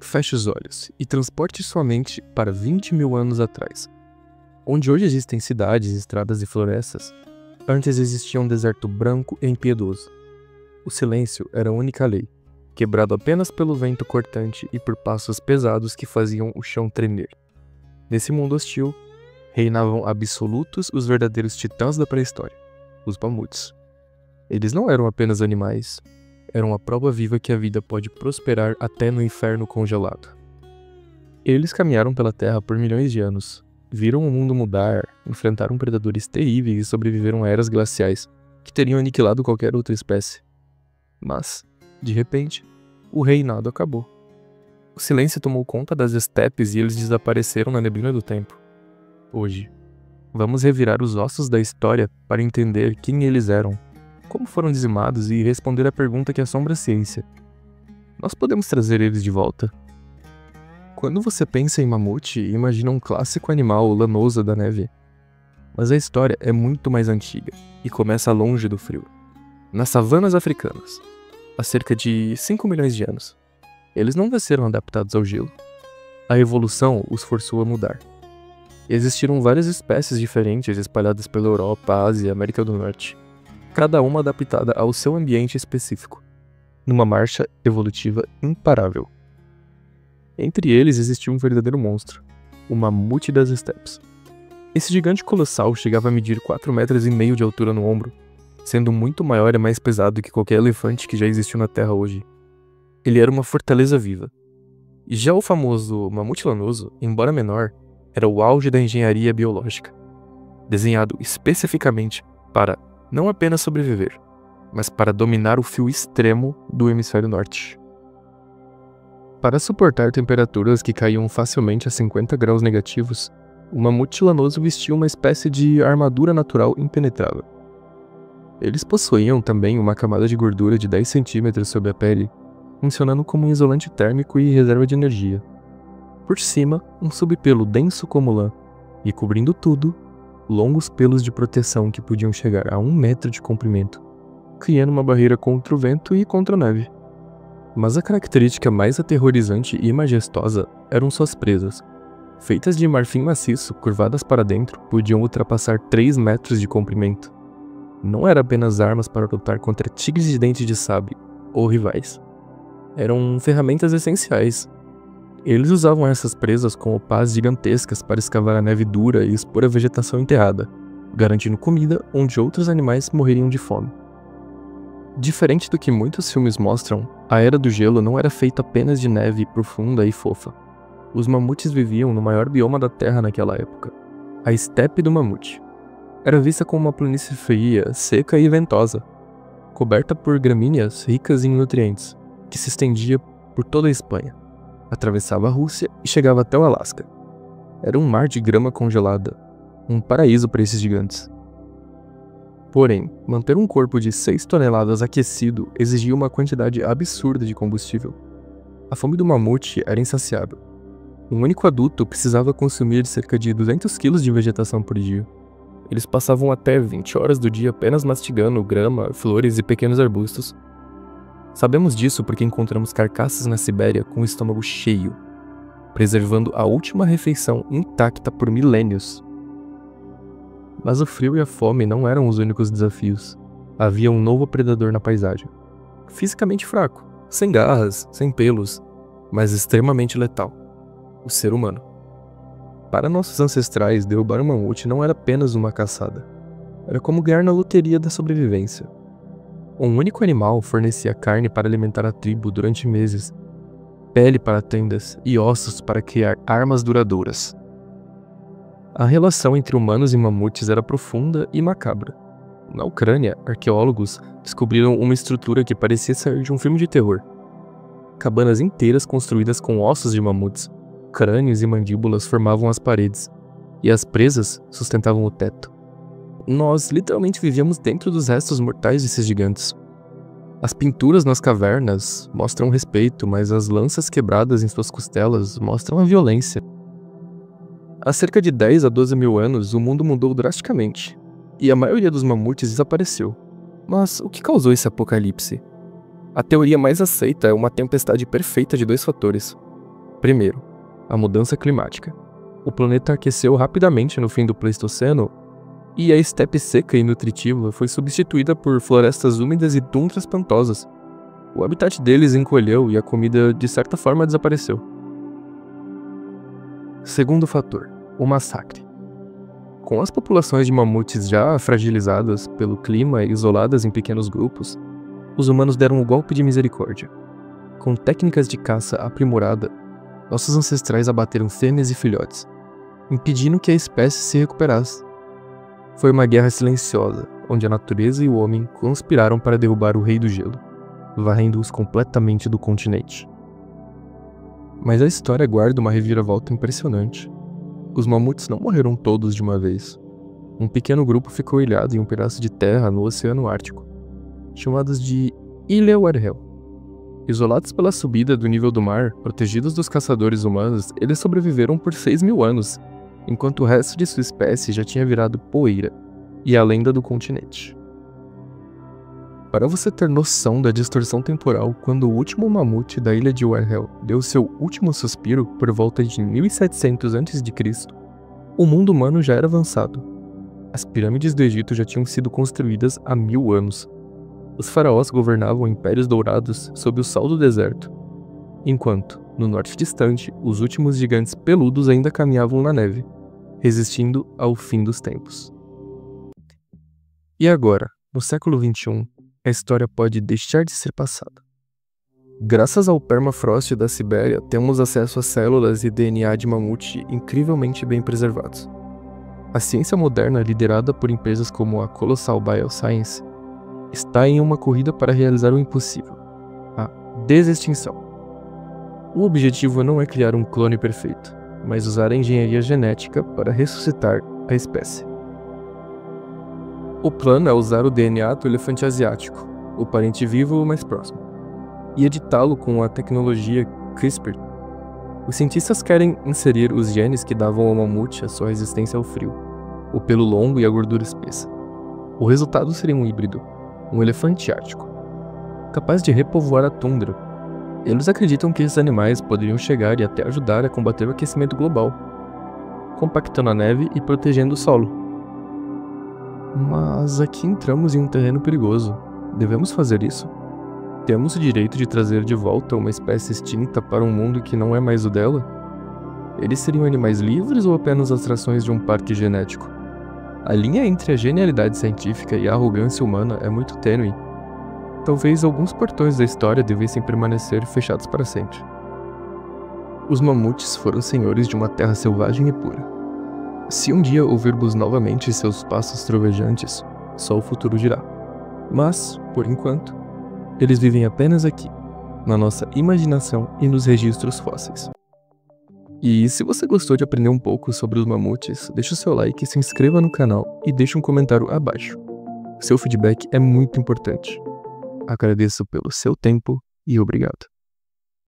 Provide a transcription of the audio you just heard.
feche os olhos e transporte sua mente para 20 mil anos atrás. Onde hoje existem cidades, estradas e florestas, antes existia um deserto branco e impiedoso. O silêncio era a única lei, quebrado apenas pelo vento cortante e por passos pesados que faziam o chão tremer. Nesse mundo hostil, reinavam absolutos os verdadeiros titãs da pré-história, os mamutes. Eles não eram apenas animais, eram a prova viva que a vida pode prosperar até no inferno congelado. Eles caminharam pela Terra por milhões de anos, viram o mundo mudar, enfrentaram predadores terríveis e sobreviveram a eras glaciais que teriam aniquilado qualquer outra espécie. Mas, de repente, o reinado acabou. O silêncio tomou conta das estepes e eles desapareceram na neblina do tempo. Hoje, vamos revirar os ossos da história para entender quem eles eram, como foram dizimados e responder a pergunta que assombra a ciência. Nós podemos trazer eles de volta? Quando você pensa em mamute, imagina um clássico animal lanoso da neve. Mas a história é muito mais antiga e começa longe do frio. Nas savanas africanas, há cerca de 5 milhões de anos. Eles não nasceram adaptados ao gelo. A evolução os forçou a mudar. Existiram várias espécies diferentes espalhadas pela Europa, Ásia e América do Norte, cada uma adaptada ao seu ambiente específico, numa marcha evolutiva imparável. Entre eles existia um verdadeiro monstro, o mamute das estepes. Esse gigante colossal chegava a medir 4,5 metros de altura no ombro, sendo muito maior e mais pesado que qualquer elefante que já existiu na Terra hoje. Ele era uma fortaleza viva. E já o famoso mamute lanoso, embora menor, era o auge da engenharia biológica, desenhado especificamente para não apenas sobreviver, mas para dominar o fio extremo do hemisfério norte. Para suportar temperaturas que caíam facilmente a 50 graus negativos, o mamute lanoso vestia uma espécie de armadura natural impenetrável. Eles possuíam também uma camada de gordura de 10 centímetros sobre a pele, funcionando como um isolante térmico e reserva de energia. Por cima, um subpelo denso como lã, e cobrindo tudo, longos pelos de proteção que podiam chegar a 1 metro de comprimento, criando uma barreira contra o vento e contra a neve. Mas a característica mais aterrorizante e majestosa eram suas presas. Feitas de marfim maciço, curvadas para dentro, podiam ultrapassar 3 metros de comprimento. Não eram apenas armas para lutar contra tigres de dente de sabre ou rivais. Eram ferramentas essenciais. Eles usavam essas presas como pás gigantescas para escavar a neve dura e expor a vegetação enterrada, garantindo comida onde outros animais morreriam de fome. Diferente do que muitos filmes mostram, a Era do Gelo não era feita apenas de neve profunda e fofa. Os mamutes viviam no maior bioma da Terra naquela época, a estepe do mamute. Era vista como uma planície fria, seca e ventosa, coberta por gramíneas ricas em nutrientes, que se estendia por toda a Espanha, atravessava a Rússia e chegava até o Alasca. Era um mar de grama congelada, um paraíso para esses gigantes. Porém, manter um corpo de 6 toneladas aquecido exigia uma quantidade absurda de combustível. A fome do mamute era insaciável. Um único adulto precisava consumir cerca de 200 quilos de vegetação por dia. Eles passavam até 20 horas do dia apenas mastigando grama, flores e pequenos arbustos. Sabemos disso porque encontramos carcaças na Sibéria com o estômago cheio, preservando a última refeição intacta por milênios. Mas o frio e a fome não eram os únicos desafios. Havia um novo predador na paisagem. Fisicamente fraco, sem garras, sem pelos, mas extremamente letal. O ser humano. Para nossos ancestrais, derrubar um mamute não era apenas uma caçada. Era como ganhar na loteria da sobrevivência. Um único animal fornecia carne para alimentar a tribo durante meses, pele para tendas e ossos para criar armas duradouras. A relação entre humanos e mamutes era profunda e macabra. Na Ucrânia, arqueólogos descobriram uma estrutura que parecia sair de um filme de terror. Cabanas inteiras construídas com ossos de mamutes, crânios e mandíbulas formavam as paredes, e as presas sustentavam o teto. Nós literalmente vivíamos dentro dos restos mortais desses gigantes. As pinturas nas cavernas mostram respeito, mas as lanças quebradas em suas costelas mostram a violência. Há cerca de 10 a 12 mil anos, o mundo mudou drasticamente, e a maioria dos mamutes desapareceu. Mas o que causou esse apocalipse? A teoria mais aceita é uma tempestade perfeita de 2 fatores: Primeiro, a mudança climática. O planeta aqueceu rapidamente no fim do Pleistoceno e a estepe seca e nutritiva foi substituída por florestas úmidas e tundras pantosas. O habitat deles encolheu e a comida, de certa forma, desapareceu. Segundo fator, o massacre. Com as populações de mamutes já fragilizadas pelo clima e isoladas em pequenos grupos, os humanos deram um golpe de misericórdia. Com técnicas de caça aprimorada, nossos ancestrais abateram fêmeas e filhotes, impedindo que a espécie se recuperasse. Foi uma guerra silenciosa, onde a natureza e o homem conspiraram para derrubar o Rei do Gelo, varrendo-os completamente do continente. Mas a história guarda uma reviravolta impressionante. Os mamutes não morreram todos de uma vez. Um pequeno grupo ficou ilhado em um pedaço de terra no Oceano Ártico, chamados de Ilha Warhel. Isolados pela subida do nível do mar, protegidos dos caçadores humanos, eles sobreviveram por 6.000 anos, enquanto o resto de sua espécie já tinha virado poeira e a lenda do continente. Para você ter noção da distorção temporal, quando o último mamute da ilha de Warhel deu seu último suspiro por volta de 1700 a.C., o mundo humano já era avançado. As pirâmides do Egito já tinham sido construídas há 1.000 anos. Os faraós governavam impérios dourados sob o sol do deserto, enquanto, no norte distante, os últimos gigantes peludos ainda caminhavam na neve, resistindo ao fim dos tempos. E agora, no século XXI, a história pode deixar de ser passada. Graças ao permafrost da Sibéria, temos acesso a células e DNA de mamute incrivelmente bem preservados. A ciência moderna, liderada por empresas como a Colossal Bioscience, está em uma corrida para realizar o impossível: a desextinção. O objetivo não é criar um clone perfeito, mas usar a engenharia genética para ressuscitar a espécie. O plano é usar o DNA do elefante asiático, o parente vivo mais próximo, e editá-lo com a tecnologia CRISPR. Os cientistas querem inserir os genes que davam ao mamute a sua resistência ao frio, o pelo longo e a gordura espessa. O resultado seria um híbrido, um elefante ártico, capaz de repovoar a tundra. Eles acreditam que esses animais poderiam chegar e até ajudar a combater o aquecimento global, compactando a neve e protegendo o solo. Mas aqui entramos em um terreno perigoso. Devemos fazer isso? Temos o direito de trazer de volta uma espécie extinta para um mundo que não é mais o dela? Eles seriam animais livres ou apenas atrações de um parque genético? A linha entre a genialidade científica e a arrogância humana é muito tênue. Talvez alguns portões da história devessem permanecer fechados para sempre. Os mamutes foram senhores de uma terra selvagem e pura. Se um dia ouvirmos novamente seus passos trovejantes, só o futuro dirá. Mas, por enquanto, eles vivem apenas aqui, na nossa imaginação e nos registros fósseis. E se você gostou de aprender um pouco sobre os mamutes, deixa o seu like, se inscreva no canal e deixe um comentário abaixo. Seu feedback é muito importante. Agradeço pelo seu tempo e obrigado.